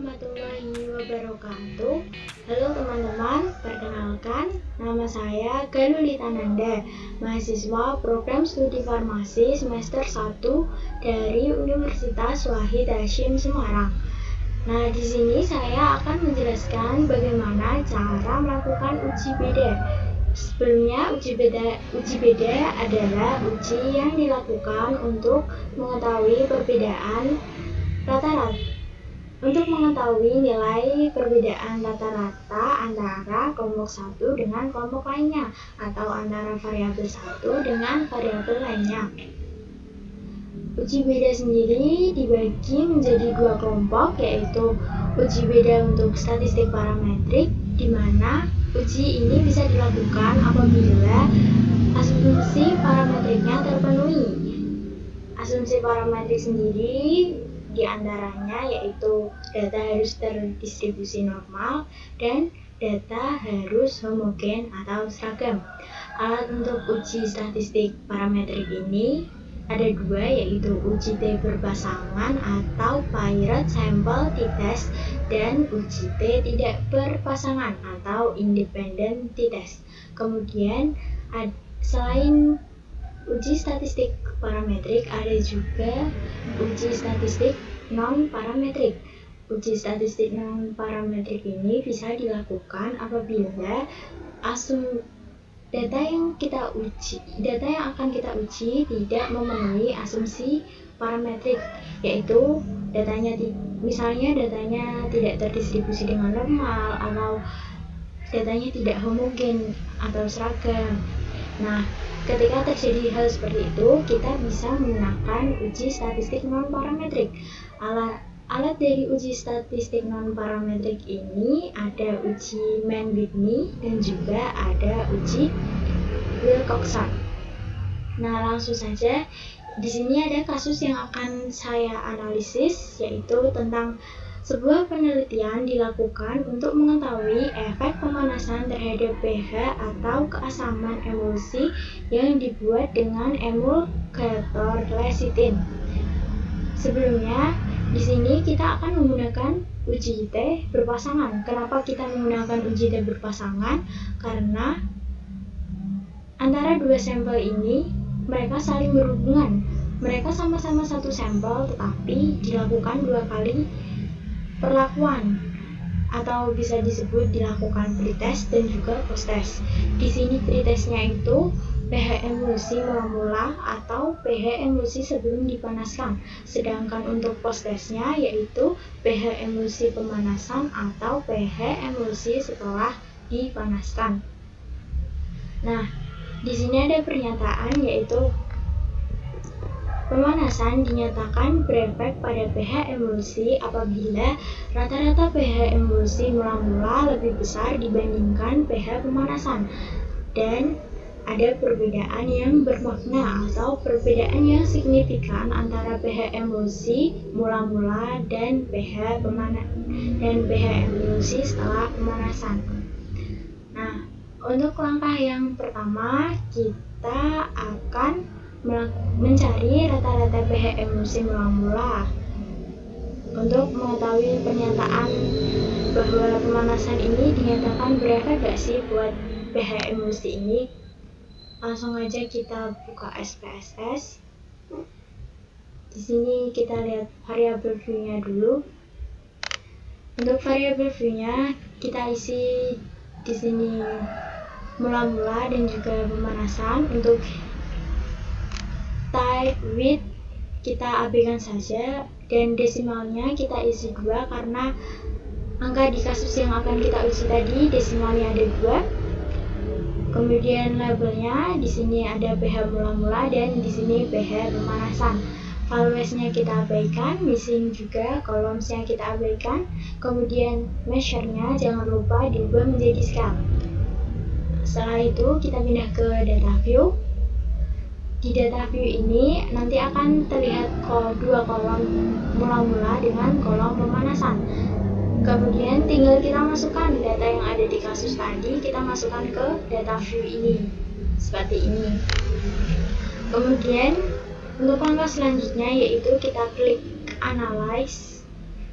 warahmatullahi wabarakatuh. Halo teman-teman, perkenalkan nama saya Galulita Nanda, mahasiswa program studi farmasi semester 1 dari Universitas Wahid Hasyim Semarang. Nah, di sini saya akan menjelaskan bagaimana cara melakukan uji beda. Sebelumnya, uji beda adalah uji yang dilakukan untuk mengetahui perbedaan rata-rata. Untuk mengetahui nilai perbedaan rata-rata antara kelompok satu dengan kelompok lainnya, atau antara variabel satu dengan variabel lainnya. Uji beda sendiri dibagi menjadi dua kelompok, yaitu uji beda untuk statistik parametrik, di mana uji ini bisa dilakukan apabila asumsi parametriknya terpenuhi. Asumsi parametrik sendiri diantaranya yaitu data harus terdistribusi normal dan data harus homogen atau seragam. Alat untuk uji statistik parametrik ini ada dua, yaitu uji T berpasangan atau paired sample t-test dan uji T tidak berpasangan atau independent t-test. Kemudian selain uji statistik parametrik, ada juga uji statistik non-parametrik. Uji statistik non-parametrik ini bisa dilakukan apabila data yang akan kita uji tidak memenuhi asumsi parametrik, yaitu misalnya datanya tidak terdistribusi dengan normal atau datanya tidak homogen atau seragam. Nah, ketika terjadi hal seperti itu, kita bisa menggunakan uji statistik non-parametrik. Alat dari uji statistik non-parametrik ini ada uji Mann-Whitney dan juga ada uji Wilcoxon. Nah, langsung saja di sini ada kasus yang akan saya analisis, yaitu tentang sebuah penelitian dilakukan untuk mengetahui efek pemanasan terhadap pH atau keasaman emulsi yang dibuat dengan emulgator lecithin. Sebelumnya, di sini kita akan menggunakan uji T berpasangan. Kenapa kita menggunakan uji T berpasangan? Karena antara dua sampel ini mereka saling berhubungan. Mereka sama-sama satu sampel, tetapi dilakukan dua kali perlakuan, atau bisa disebut dilakukan pretest dan juga posttest. Di sini pretestnya itu pH emulsi mula-mula atau pH emulsi sebelum dipanaskan, sedangkan untuk posttestnya yaitu pH emulsi pemanasan atau pH emulsi setelah dipanaskan. Nah, di sini ada pernyataan, yaitu pemanasan dinyatakan berefek pada pH emulsi apabila rata-rata pH emulsi mula-mula lebih besar dibandingkan pH pemanasan, dan ada perbedaan yang bermakna atau perbedaan yang signifikan antara pH emulsi mula-mula dan pH emulsi setelah pemanasan. Nah, untuk langkah yang pertama, kita akan mencari rata-rata pH emulsi mula-mula. Untuk mengetahui pernyataan bahwa pemanasan ini dinyatakan berefek gak sih buat pH emulsi ini, langsung aja kita buka SPSS. Di sini kita lihat variabel view-nya dulu. Untuk variabel view-nya kita isi di sini mula-mula dan juga pemanasan. Untuk type width kita abaikan saja, dan desimalnya kita isi 2 karena angka di kasus yang akan kita uji tadi desimalnya ada 2. Kemudian labelnya di sini ada pH mula-mula dan di sini pH pemanasan. Valuesnya kita abaikan, missing juga, columns-nya kita abaikan. Kemudian measure-nya jangan lupa diubah menjadi scale. Setelah itu kita pindah ke data view. Di data view ini nanti akan terlihat dua kolom mula-mula dengan kolom pemanasan. Kemudian tinggal kita masukkan data yang ada di kasus tadi, kita masukkan ke data view ini seperti ini. Kemudian untuk langkah selanjutnya yaitu kita klik analyze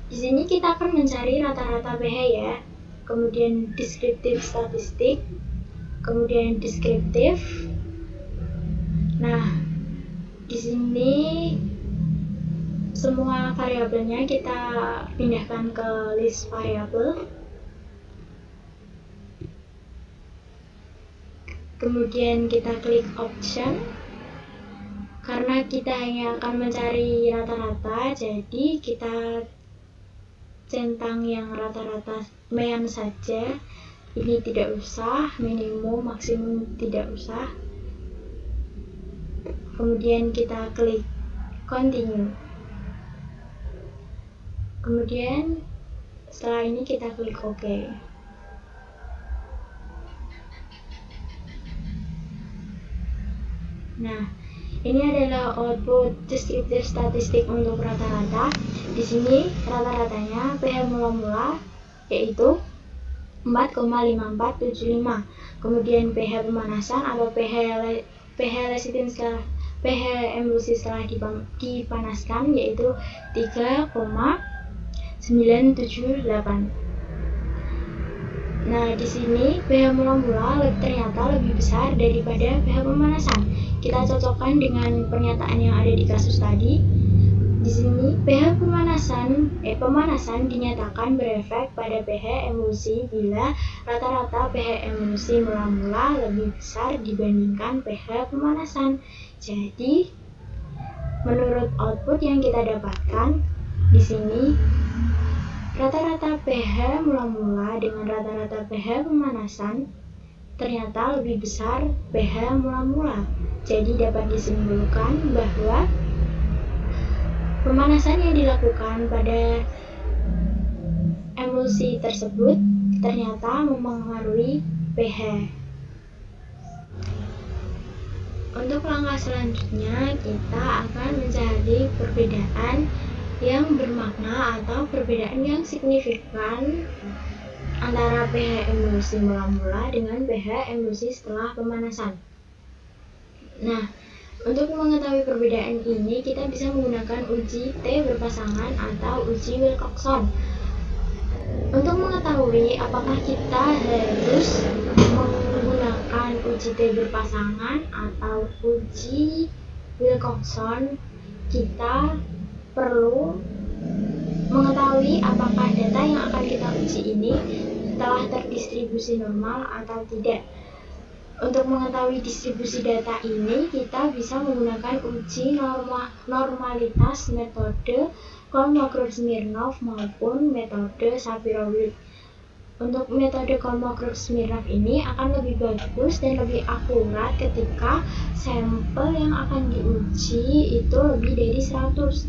Di sini kita akan mencari rata-rata pH ya, kemudian deskriptif statistik, kemudian deskriptif. Nah, di sini semua variabelnya kita pindahkan ke list variabel. Kemudian kita klik option. Karena kita hanya akan mencari rata-rata, jadi kita centang yang rata-rata mean saja. Ini tidak usah, minimum, maksimum tidak usah. Kemudian kita klik continue. Kemudian setelah ini kita klik OK. Nah, ini adalah output deskriptif statistik untuk rata-rata. Di sini rata-ratanya pH mula-mula yaitu 4,5475. Kemudian pH pemanasan atau pH lecithin setelah pH emulsi setelah dipanaskan yaitu 3,978. Nah, di sini pH mula-mula ternyata lebih besar daripada pH pemanasan. Kita cocokkan dengan pernyataan yang ada di kasus tadi. Di sini pH pemanasan dinyatakan berefek pada pH emulsi bila rata-rata pH emulsi mula-mula lebih besar dibandingkan pH pemanasan. Jadi, menurut output yang kita dapatkan di sini, rata-rata pH mula-mula dengan rata-rata pH pemanasan ternyata lebih besar pH mula-mula. Jadi dapat disimpulkan bahwa pemanasan yang dilakukan pada emulsi tersebut ternyata mempengaruhi pH. Untuk langkah selanjutnya, kita akan mencari perbedaan yang bermakna atau perbedaan yang signifikan antara pH emulsi mula-mula dengan pH emulsi setelah pemanasan. Nah, untuk mengetahui perbedaan ini, kita bisa menggunakan uji T berpasangan atau uji Wilcoxon. Untuk mengetahui apakah kita harus menggunakan uji T berpasangan atau uji Wilcoxon, kita perlu mengetahui apakah data yang akan kita uji ini telah terdistribusi normal atau tidak. Untuk mengetahui distribusi data ini, kita bisa menggunakan uji normalitas metode Kolmogorov-Smirnov maupun metode Shapiro-Wilk. Untuk metode Kolmogorov-Smirnov ini akan lebih bagus dan lebih akurat ketika sampel yang akan diuji itu lebih dari 100.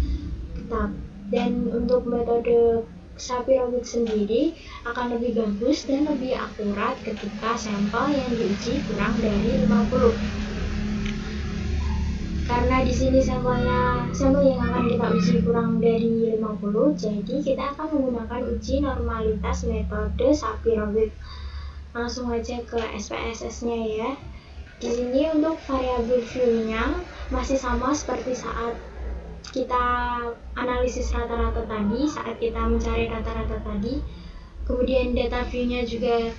Dan untuk metode Shapiro-Wilk sendiri akan lebih bagus dan lebih akurat ketika sampel yang diuji kurang dari 50. Karena di sini sampel yang akan kita uji kurang dari 50, jadi kita akan menggunakan uji normalitas metode Shapiro-Wilk. Langsung aja ke SPSS-nya ya. Di sini untuk variabel view-nya masih sama seperti saat kita analisis rata-rata tadi, saat kita mencari rata-rata tadi. Kemudian data view-nya juga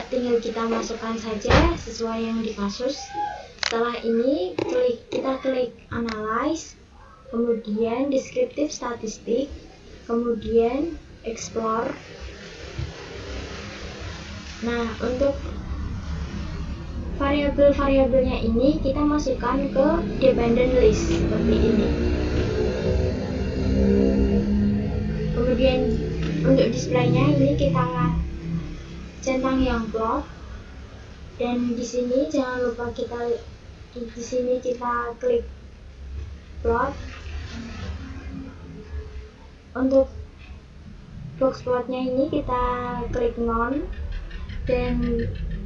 tinggal kita masukkan saja sesuai yang di kasus. Setelah ini kita klik analyze, kemudian deskriptif statistik, kemudian explore. Nah, untuk variabel-variabelnya ini kita masukkan ke dependent list seperti ini. Kemudian untuk displaynya ini kita centang yang plot, dan di sini jangan lupa kita klik plot. Untuk box plotnya ini kita klik none, dan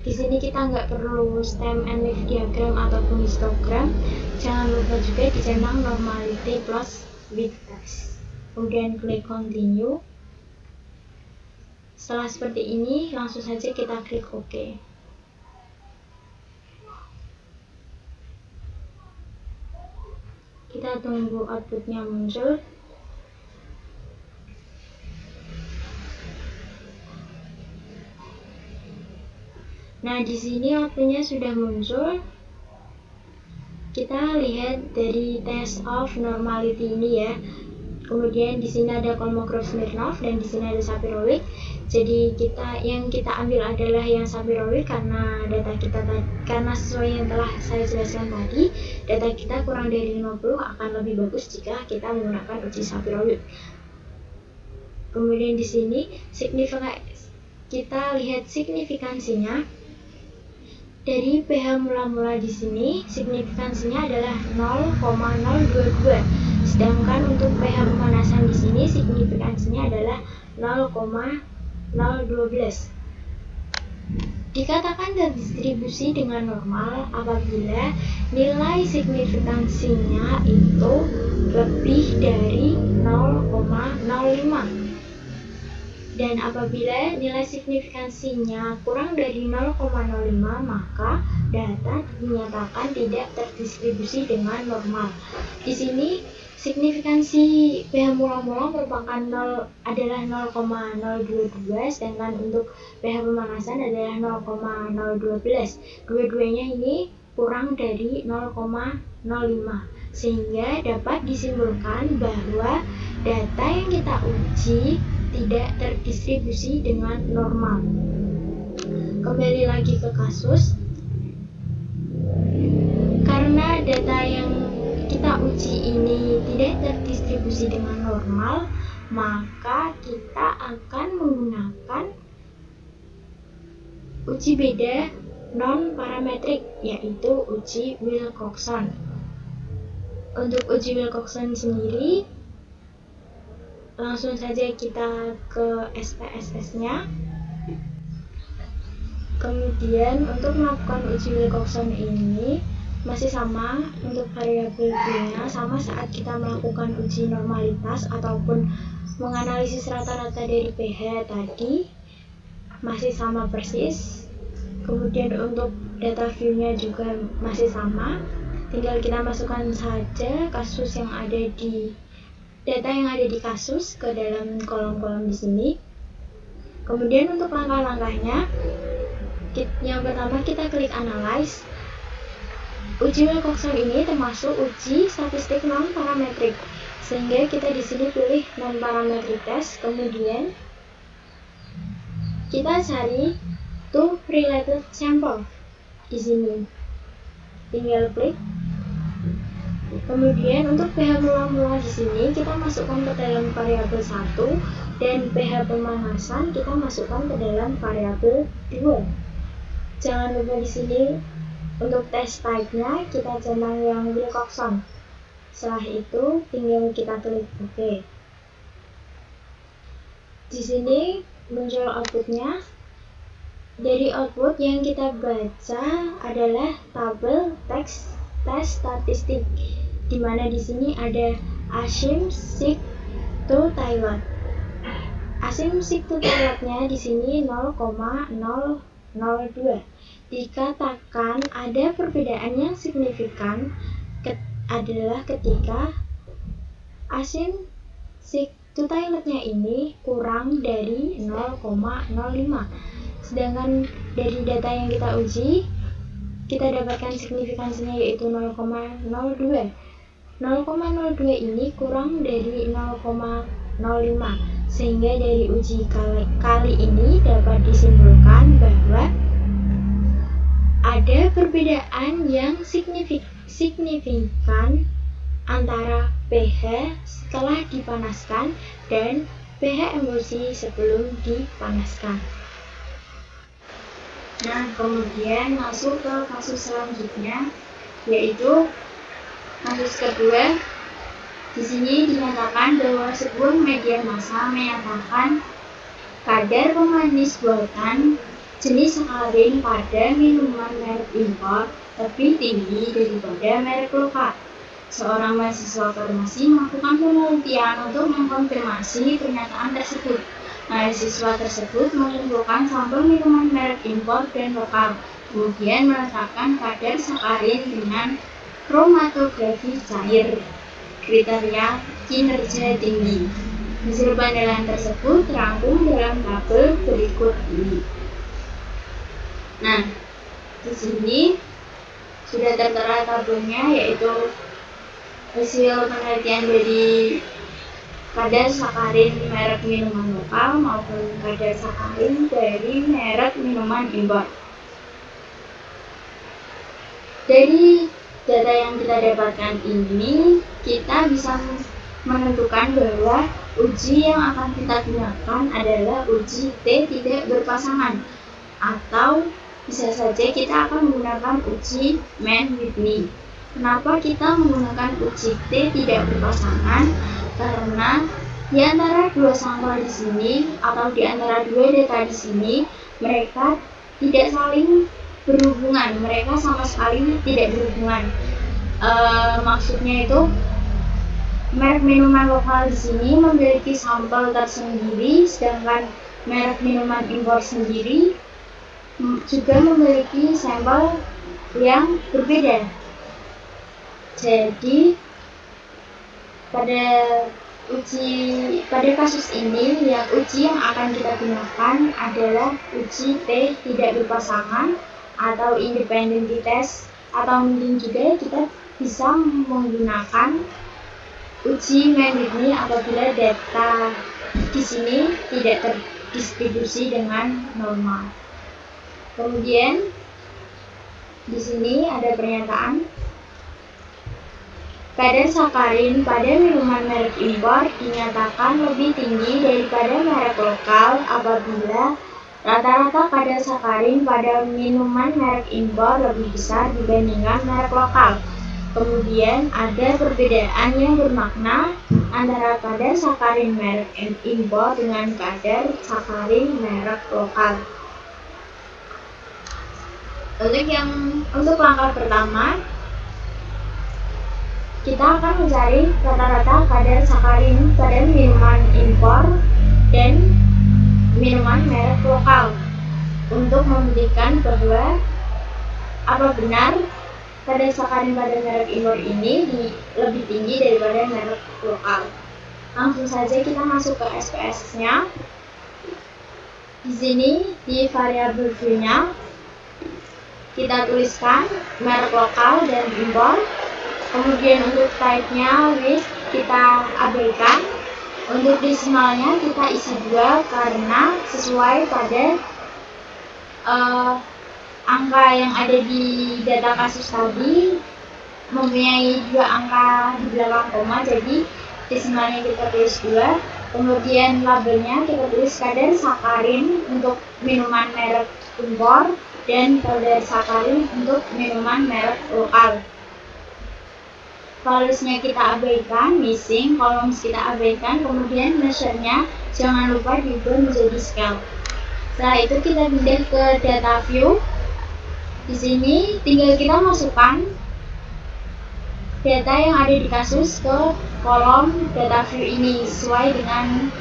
di sini kita nggak perlu stem and leaf diagram ataupun histogram. Jangan lupa juga dicentang normality plus width text. Kemudian klik continue. Setelah seperti ini, langsung saja kita klik OK. Kita tunggu outputnya muncul. Nah, di sini outputnya sudah muncul. Kita lihat dari test of normality ini ya. Kemudian di sini ada Kolmogorov-Smirnov dan di sini ada Shapirovic. Jadi yang kita ambil adalah yang Shapirovic karena karena sesuai yang telah saya jelaskan tadi, data kita kurang dari 50 akan lebih bagus jika kita menggunakan uji Shapirovic. Kemudian di sini kita lihat signifikansinya. Dari pH mula-mula di sini signifikansinya adalah 0,022. Sedangkan untuk pH pemanasan di sini signifikansinya adalah 0,012. Dikatakan terdistribusi dengan normal apabila nilai signifikansinya itu lebih dari 0,05. Dan apabila nilai signifikansinya kurang dari 0,05, maka data dinyatakan tidak terdistribusi dengan normal. Di sini signifikansi pH mula-mula adalah 0,022, sedangkan untuk pH pemanasan adalah 0,012. Dua-duanya ini kurang dari 0,05, sehingga dapat disimpulkan bahwa data yang kita uji tidak terdistribusi dengan normal. Kembali lagi ke kasus. Karena data yang kita uji ini tidak terdistribusi dengan normal, maka kita akan menggunakan uji beda non-parametrik, yaitu uji Wilcoxon. Untuk uji Wilcoxon sendiri, langsung saja kita ke SPSS-nya. Kemudian untuk melakukan uji Wilcoxon ini masih sama untuk variabel B-nya, sama saat kita melakukan uji normalitas ataupun menganalisis rata-rata dari pH tadi, masih sama persis. Kemudian untuk data view-nya juga masih sama, tinggal kita masukkan saja data yang ada di kasus ke dalam kolom-kolom di sini. Kemudian untuk langkah-langkahnya, yang pertama kita klik analyze. Uji Wilcoxon ini termasuk uji statistik non-parametrik, sehingga kita di sini pilih non-parametric test. Kemudian kita cari to related sample di sini, tinggal klik. Kemudian untuk pH mula-mula di sini kita masukkan ke dalam variabel 1 dan pH pemanasan kita masukkan ke dalam variabel 2. Jangan lupa di sini untuk test type-nya kita centang yang Wilcoxon. Setelah itu tinggal kita klik OK. Di sini muncul outputnya. Dari output yang kita baca adalah tabel teks tes statistik, di mana di sini ada asymptotic to Tailot. Asymptotic to Tailotnya di sini 0,002. Dikatakan ada perbedaan yang signifikan adalah ketika asymptotic to Tailotnya ini kurang dari 0,05. Sedangkan dari data yang kita uji, kita dapatkan signifikansinya yaitu 0,02. 0,02 ini kurang dari 0,05, sehingga dari uji kali ini dapat disimpulkan bahwa ada perbedaan yang signifikan antara pH setelah dipanaskan dan pH emulsi sebelum dipanaskan. Nah, kemudian masuk ke kasus selanjutnya, yaitu kasus kedua. Di sini dinyatakan bahwa sebuah media massa menyatakan kadar pemanis buatan jenis sakarin pada minuman merek impor lebih tinggi daripada merek lokal. Seorang mahasiswa farmasi melakukan penelitian untuk mengkonfirmasi pernyataan tersebut. Mahasiswa tersebut mengumpulkan sampel minuman merek impor dan lokal, kemudian meletakkan kadar sakarin dengan kromatografi cair, kriteria kinerja tinggi. Hasil penilaian tersebut terangkum dalam tabel berikut ini. Nah, di sini sudah tertera tabelnya, yaitu hasil penelitian dari kadar sakarin merek minuman lokal maupun kadar sakarin dari merek minuman impor. Dari data yang kita dapatkan ini, kita bisa menentukan bahwa uji yang akan kita gunakan adalah uji T tidak berpasangan, atau bisa saja kita akan menggunakan uji Man with Me. Kenapa kita menggunakan uji T tidak berpasangan? Karena di antara dua sampel di sini atau di antara dua data di sini, mereka tidak saling berhubungan, mereka sama sekali tidak berhubungan. Maksudnya itu, merek minuman lokal di sini memiliki sampel tersendiri, sedangkan merek minuman impor sendiri juga memiliki sampel yang berbeda. Jadi pada kasus ini, uji yang akan kita gunakan adalah uji T tidak berpasangan atau independent test, atau mungkin juga kita bisa menggunakan uji Man with Me apabila data di sini tidak terdistribusi dengan normal. Kemudian di sini ada pernyataan kadar sakarin pada minuman merek impor dinyatakan lebih tinggi daripada merek lokal apabila rata-rata kadar sakarin pada minuman merek impor lebih besar dibandingkan merek lokal. Kemudian ada perbedaan yang bermakna antara kadar sakarin merek impor dengan kadar sakarin merek lokal. Untuk langkah pertama, kita akan mencari rata-rata kadar sakarin pada minuman impor dan minuman merek lokal untuk membuktikan bahwa apa benar kadar sakarin pada merek impor ini lebih tinggi daripada merek lokal. Langsung saja kita masuk ke SPSS-nya. Di sini di variabel view-nya kita tuliskan merek lokal dan impor. Kemudian untuk type-nya with kita abaikan. Untuk desimalnya kita isi 2 karena sesuai pada angka yang ada di data kasus tadi mempunyai 2 angka di belakang koma, jadi desimalnya kita tulis 2. Kemudian labelnya kita tulis kadar sakarin untuk minuman merek impor dan kadar sakarin untuk minuman merek lokal. Valuesnya kita abaikan, missing, columns kita abaikan, kemudian measure-nya jangan lupa diubah menjadi scale. Setelah itu kita pindah ke data view. Di sini tinggal kita masukkan data yang ada di kasus ke kolom data view ini sesuai dengan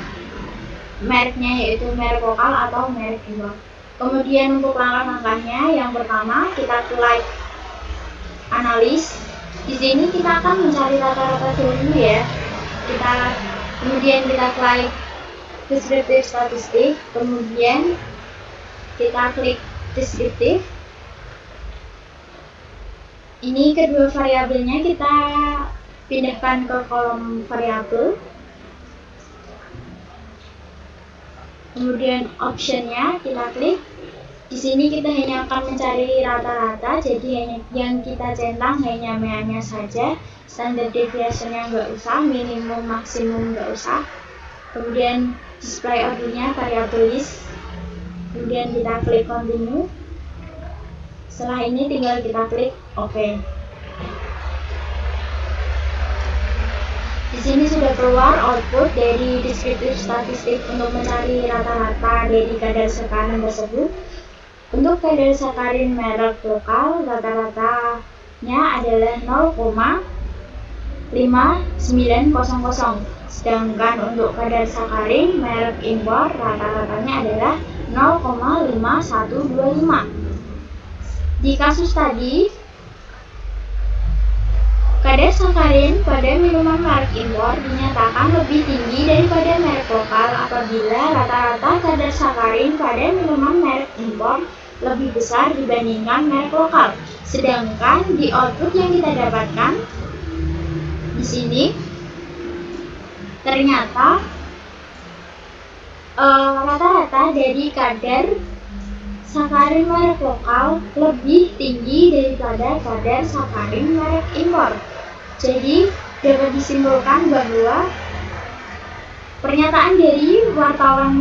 mereknya, yaitu merek lokal atau merek impor. Kemudian untuk langkah-langkahnya, yang pertama kita klik analis. Di sini kita akan mencari rata-rata dulu ya. Kemudian kita klik descriptive statistik, kemudian kita klik descriptive. Ini kedua variabelnya kita pindahkan ke kolom variabel. Kemudian optionnya kita klik. Di sini kita hanya akan mencari rata-rata, jadi yang kita centang hanya MA-nya saja, standard deviation-nya nggak usah, minimum maksimum nggak usah. Kemudian display ordernya variable list, kemudian kita klik continue. Setelah ini tinggal kita klik OK. Di sini sudah keluar output dari descriptive statistik untuk mencari rata-rata dari kadar sakarin tersebut. Untuk kadar sakarin merek lokal, rata-ratanya adalah 0,5900. Sedangkan untuk kadar sakarin merek impor, rata-ratanya adalah 0,5125. Di kasus tadi, kadar sakarin pada minuman merek impor dinyatakan lebih tinggi daripada merek lokal apabila rata-rata kadar sakarin pada minuman merek impor lebih besar dibandingkan merek lokal. Sedangkan di output yang kita dapatkan di sini ternyata rata-rata dari kadar sakarin merek lokal lebih tinggi daripada kadar sakarin merek impor. Jadi dapat disimpulkan bahwa pernyataan dari wartawan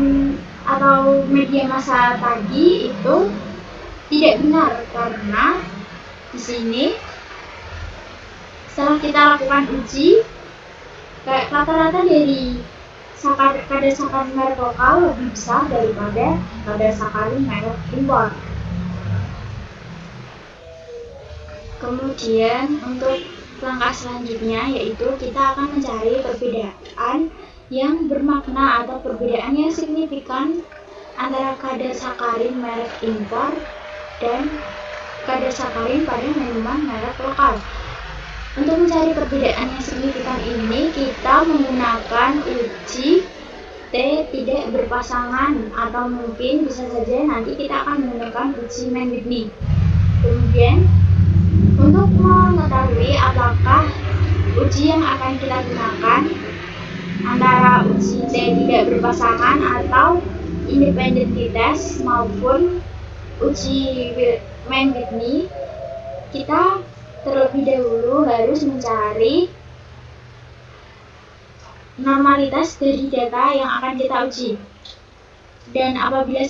atau media massa tadi itu tidak benar, karena di sini setelah kita lakukan uji, rata-rata dari kadar sakarin merek lokal lebih besar daripada kadar sakarin merek impor. Kemudian untuk langkah selanjutnya yaitu kita akan mencari perbedaan yang bermakna atau perbedaan yang signifikan antara kadar sakarin merek impor dan kadar sakarin pada minuman merek lokal. Untuk mencari perbedaan yang signifikan ini, kita menggunakan uji T tidak berpasangan, atau mungkin bisa saja nanti kita akan menggunakan uji Mann-Whitney. Kemudian, untuk mengetahui apakah uji yang akan kita gunakan antara uji T tidak berpasangan atau independent test maupun uji Mann-Whitney, kita terlebih dahulu harus mencari normalitas dari data yang akan kita uji. Dan apabila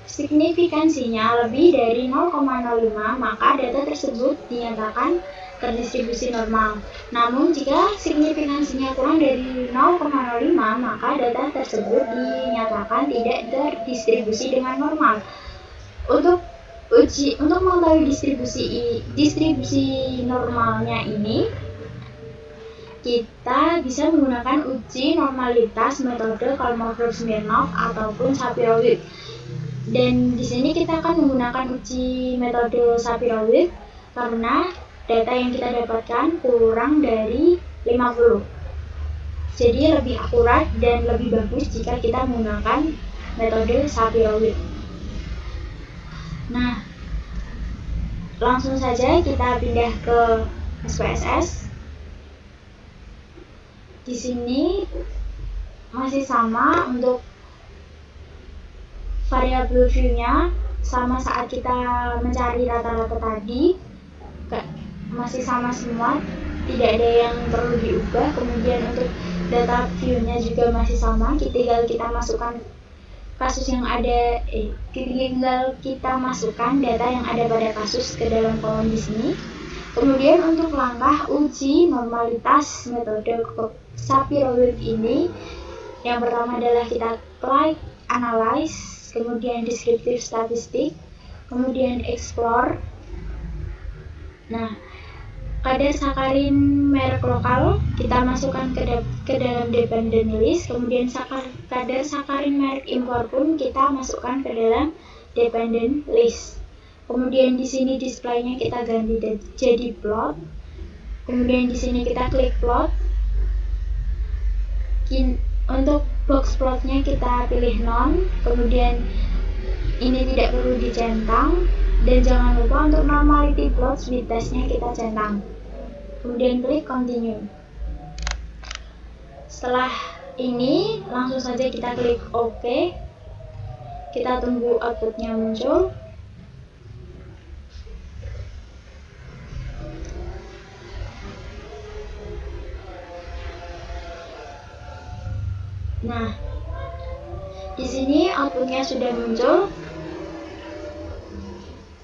signifikansinya lebih dari 0,05, maka data tersebut dinyatakan terdistribusi normal. Namun jika signifikansinya kurang dari 0,05, maka data tersebut dinyatakan tidak terdistribusi dengan normal. Untuk mengetahui distribusi normalnya ini, kita bisa menggunakan uji normalitas metode Kolmogorov-Smirnov ataupun Shapiro-Wilk. Dan di sini kita akan menggunakan uji metode Shapiro-Wilk karena data yang kita dapatkan kurang dari 50. Jadi lebih akurat dan lebih bagus jika kita menggunakan metode Shapiro-Wilk. Nah, langsung saja kita pindah ke SPSS. Di sini masih sama untuk variabel view-nya, sama saat kita mencari rata-rata tadi, masih sama semua, tidak ada yang perlu diubah. Kemudian untuk data view-nya juga masih sama, tinggal kita masukkan kasus yang ada, tinggal kita masukkan data yang ada pada kasus ke dalam kolom di sini. Kemudian untuk langkah uji normalitas metode Shapiro-Wilk ini, yang pertama adalah kita klik analyze, kemudian descriptive statistik, kemudian explore. Nah, kadar sakarin merek lokal kita masukkan ke dalam dependent list, kemudian kadar sakarin merek impor pun kita masukkan ke dalam dependent list. Kemudian di sini displaynya kita ganti jadi plot. Kemudian di sini kita klik plot. Untuk box plotnya kita pilih none. Kemudian ini tidak perlu dicentang. Dan jangan lupa untuk normality plot with testnya kita centang. Kemudian klik continue. Setelah ini langsung saja kita klik OK. Kita tunggu outputnya muncul. Nah, di sini outputnya sudah muncul.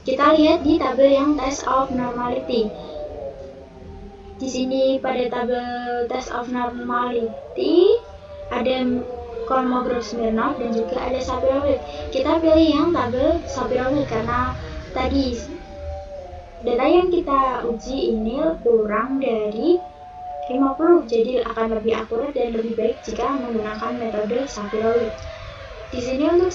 Kita lihat di tabel yang test of normality. Di sini pada tabel test of normality ada Kolmogorov-Smirnov dan juga ada Shapiro-Wilk. Kita pilih yang tabel Shapiro-Wilk karena tadi data yang kita uji ini kurang dari 50, jadi akan lebih akurat dan lebih baik jika menggunakan metode Shapiro-Wilk. Di sini untuk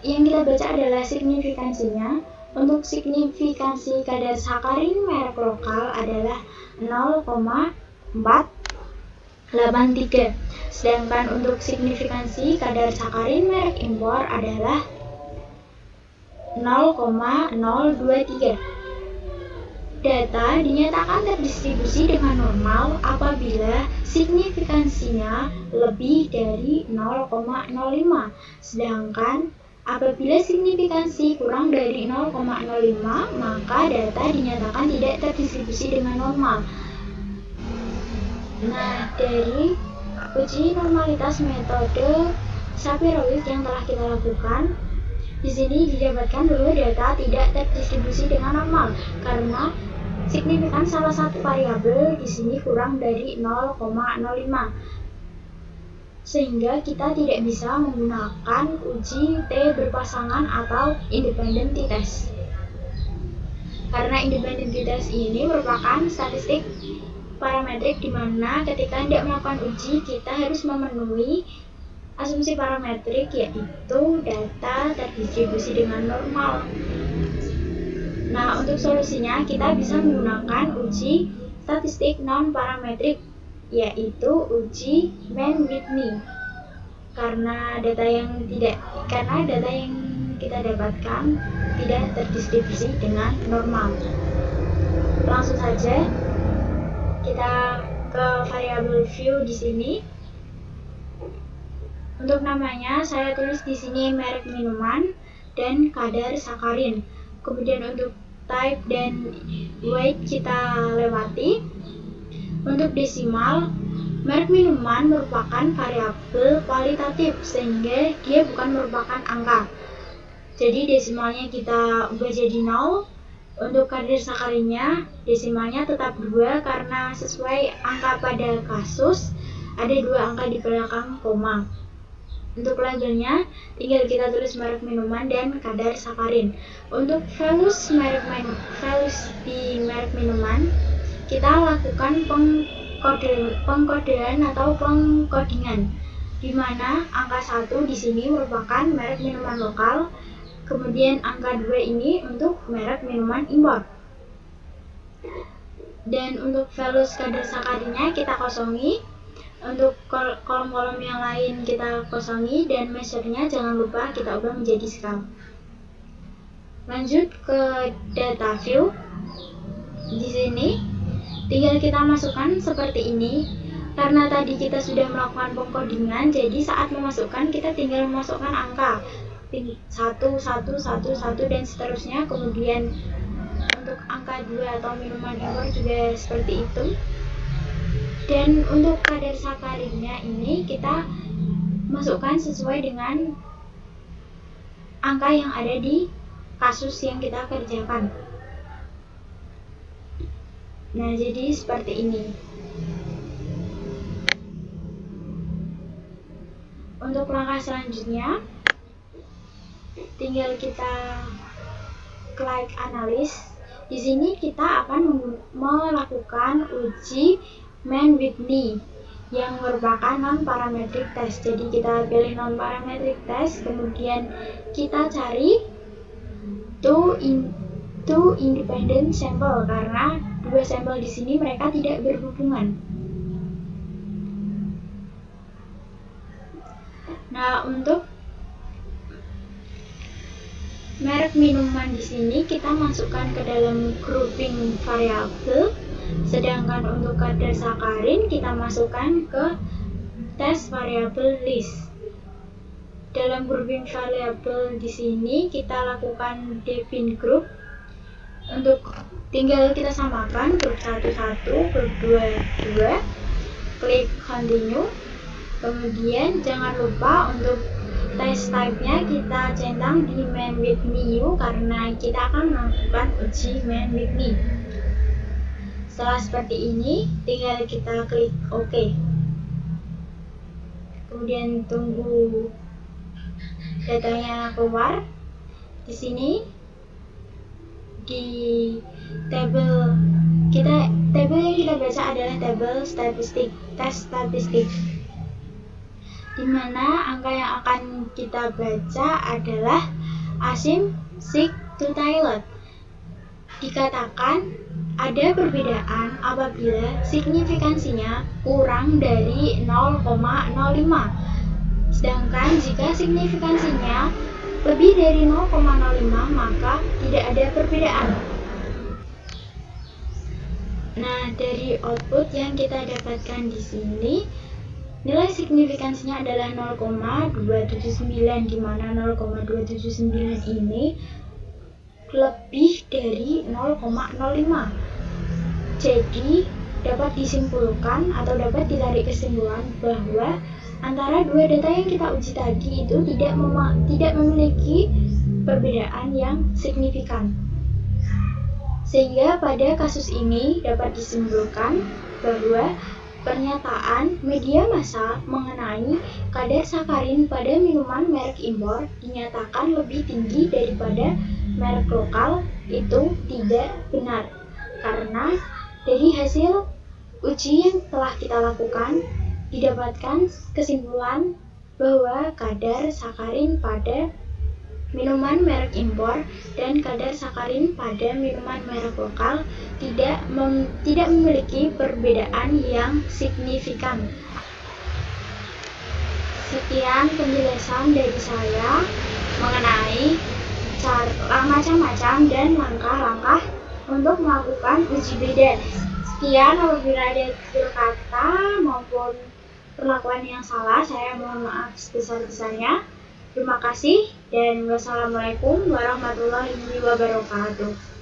yang kita baca adalah signifikansinya. Untuk signifikansi kadar sakarin merek lokal adalah 0,483. Sedangkan untuk signifikansi kadar sakarin merek impor adalah 0,023. Data dinyatakan terdistribusi dengan normal apabila signifikansinya lebih dari 0,05, sedangkan apabila signifikansi kurang dari 0,05, maka data dinyatakan tidak terdistribusi dengan normal. Nah, dari uji normalitas metode Shapiro-Wilk yang telah kita lakukan, di sini didapatkan bahwa data tidak terdistribusi dengan normal karena signifikan salah satu variabel di sini kurang dari 0,05, sehingga kita tidak bisa menggunakan uji T berpasangan atau independent t-test. Karena independent t-test ini merupakan statistik parametrik di mana ketika tidak melakukan uji kita harus memenuhi asumsi parametrik, yaitu data terdistribusi dengan normal. Nah, untuk solusinya kita bisa menggunakan uji statistik non-parametrik, yaitu uji Mann-Whitney. Karena data yang kita dapatkan tidak terdistribusi dengan normal. Langsung saja kita ke variabel view di sini. Untuk namanya saya tulis di sini merek minuman dan kadar sakarin. Kemudian untuk type dan weight kita lewati. Untuk desimal, merek minuman merupakan variabel kualitatif sehingga dia bukan merupakan angka. Jadi desimalnya kita ubah jadi 0. Untuk kadar sakarinnya, desimalnya tetap 2 karena sesuai angka pada kasus ada 2 angka di belakang koma. Untuk labelnya, tinggal kita tulis merek minuman dan kadar sakarin. Untuk values di merek minuman, kita lakukan pengkodean atau pengkodingan, di mana angka 1 di sini merupakan merek minuman lokal, kemudian angka 2 ini untuk merek minuman impor. Dan untuk values kadar sakarinnya kita kosongi. Untuk kolom-kolom yang lain kita kosongi dan measure-nya jangan lupa kita ubah menjadi skala. Lanjut ke data view. Di sini tinggal kita masukkan seperti ini. Karena tadi kita sudah melakukan pengkodingan, jadi saat memasukkan kita tinggal memasukkan angka 1, 1, 1, 1 dan seterusnya. Kemudian untuk angka 2 atau minuman impor juga seperti itu. Dan untuk kadar sakarinnya ini kita masukkan sesuai dengan angka yang ada di kasus yang kita kerjakan. Nah, jadi seperti ini. Untuk langkah selanjutnya, tinggal kita klik analis. Di sini kita akan melakukan uji Mann-Whitney yang merupakan non-parametric test. Jadi kita pilih non-parametric test, kemudian kita cari two independent sample karena 2 sampel di sini mereka tidak berhubungan. Nah, untuk merek minuman di sini kita masukkan ke dalam grouping variabel. Sedangkan untuk kadar sakarin kita masukkan ke test variabel list. Dalam grouping variabel di sini kita lakukan define group. Untuk tinggal kita samakan grup 1 1, grup 2 2. Klik continue. Kemudian jangan lupa untuk test type-nya kita centang di Mann-Whitney karena kita akan melakukan uji Mann-Whitney. Setelah seperti ini, tinggal kita klik OK. Kemudian tunggu datanya keluar. Di sini di tabel yang kita baca adalah tabel statistik, tes statistik, di mana angka yang akan kita baca adalah asim sig to Taylor. Dikatakan ada perbedaan apabila signifikansinya kurang dari 0,05. Sedangkan jika signifikansinya lebih dari 0,05 maka tidak ada perbedaan. Nah, dari output yang kita dapatkan di sini, nilai signifikansinya adalah 0,279, di mana 0,279 ini lebih dari 0,05. Jadi, dapat disimpulkan atau dapat ditarik kesimpulan bahwa antara dua data yang kita uji tadi itu tidak memiliki perbedaan yang signifikan. Sehingga pada kasus ini dapat disimpulkan bahwa pernyataan media massa mengenai kadar sakarin pada minuman merek impor dinyatakan lebih tinggi daripada merek lokal itu tidak benar. Karena dari hasil uji yang telah kita lakukan, didapatkan kesimpulan bahwa kadar sakarin pada minuman merek impor dan kadar sakarin pada minuman merek lokal tidak memiliki perbedaan yang signifikan. Sekian penjelasan dari saya mengenai macam-macam dan langkah-langkah untuk melakukan uji beda. Sekian, apabila ada tutur kata maupun perlakuan yang salah, saya mohon maaf sebesar-besarnya. Terima kasih dan wassalamualaikum warahmatullahi wabarakatuh.